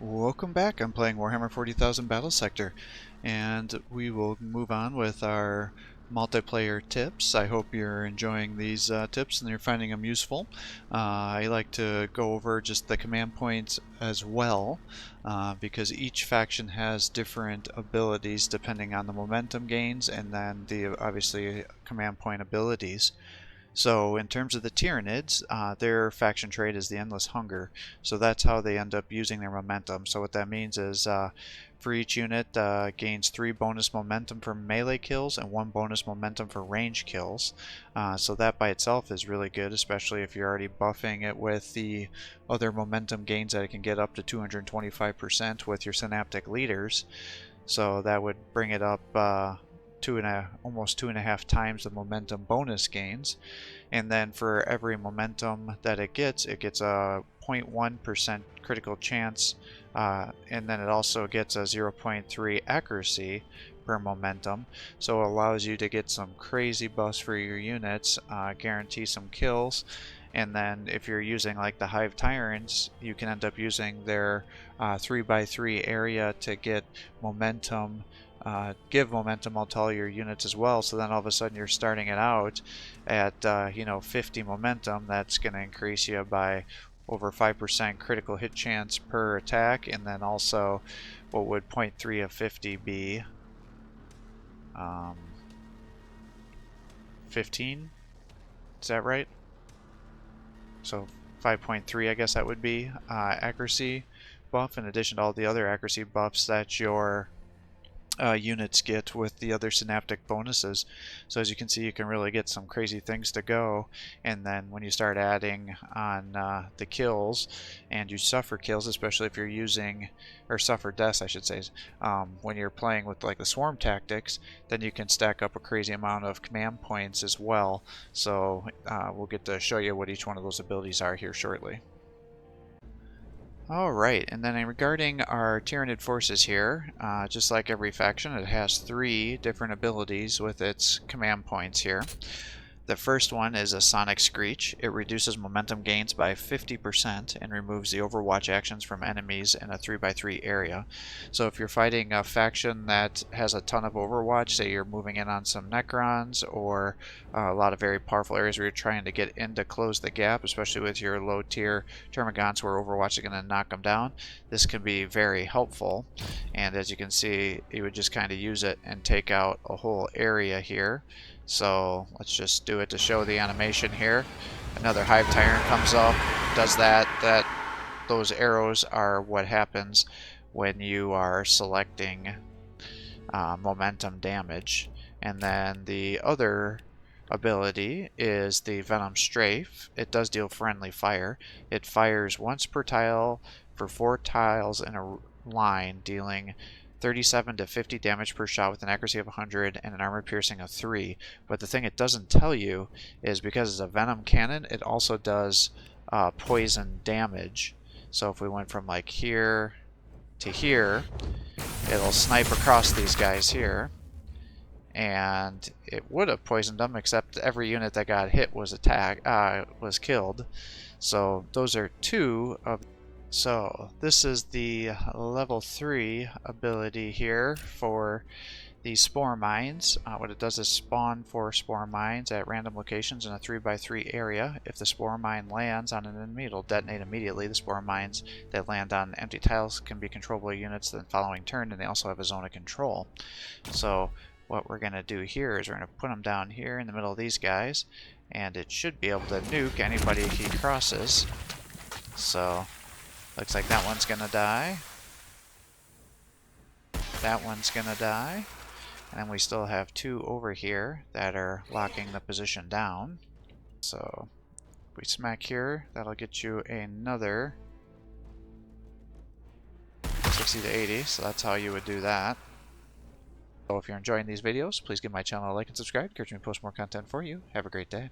Welcome back. I'm playing Warhammer 40,000 Battlesector, and we will move on with our multiplayer tips. I hope you're enjoying these tips and you're finding them useful. I like to go over just the command points as well, because each faction has different abilities depending on the momentum gains and then the obviously command point abilities. So in terms of the Tyranids, their faction trait is the Endless Hunger. So that's how they end up using their momentum. So what that means is for each unit gains 3 bonus momentum for melee kills and 1 bonus momentum for range kills. So that by itself is really good, especially if you're already buffing it with the other momentum gains that it can get up to 225% with your synaptic leaders. So that would bring it up almost 2.5 times the momentum bonus gains. And then for every momentum that it gets a 0.1% critical chance, and then it also gets a 0.3 accuracy per momentum, so it allows you to get some crazy buffs for your units, guarantee some kills. And then if you're using like the Hive Tyrants, you can end up using their 3x3 area to get momentum, give momentum to all your units as well. So then all of a sudden you're starting it out at 50 momentum. That's going to increase you by over 5% critical hit chance per attack. And then also, what would 0.3 of 50 be? 15? Is that right? So 5.3, I guess that would be accuracy buff, in addition to all the other accuracy buffs that your units get with the other synaptic bonuses. So as you can see, you can really get some crazy things to go. And then when you start adding on the kills, and you suffer kills, especially if you're using, or suffer deaths I should say, when you're playing with like the swarm tactics, then you can stack up a crazy amount of command points as well. So we'll get to show you what each one of those abilities are here shortly. Alright, and then regarding our Tyranid forces here, just like every faction, it has 3 different abilities with its command points here. The first one is a Sonic Screech. It reduces momentum gains by 50% and removes the Overwatch actions from enemies in a 3x3 area. So if you're fighting a faction that has a ton of Overwatch, say you're moving in on some Necrons or a lot of very powerful areas where you're trying to get in to close the gap, especially with your low tier Termagants where Overwatch is going to knock them down, this can be very helpful. And as you can see, you would just kind of use it and take out a whole area here. So let's just do it to show the animation here. Another Hive Tyrant comes up, does that. Those arrows are what happens when you are selecting momentum damage. And then the other ability is the Venom Strafe. It does deal friendly fire. It fires once per tile for 4 tiles in a line, dealing 37 to 50 damage per shot with an accuracy of 100 and an armor piercing of 3. But the thing it doesn't tell you is because it's a venom cannon, it also does poison damage. So if we went from like here to here, it'll snipe across these guys here, and it would have poisoned them, except every unit that got hit was was killed. So those are 2 of. So this is the level 3 ability here for the Spore Mines. What it does is spawn 4 Spore Mines at random locations in a 3x3 area. If the Spore Mine lands on an enemy, it'll detonate immediately. The Spore Mines that land on empty tiles can be controllable units the following turn, and they also have a zone of control. So what we're going to do here is we're going to put them down here in the middle of these guys, and it should be able to nuke anybody he crosses. So looks like that one's gonna die. That one's gonna die. And then we still have 2 over here that are locking the position down. So if we smack here, that'll get you another 60 to 80. So that's how you would do that. So if you're enjoying these videos, please give my channel a like and subscribe. Encourage me to post more content for you. Have a great day.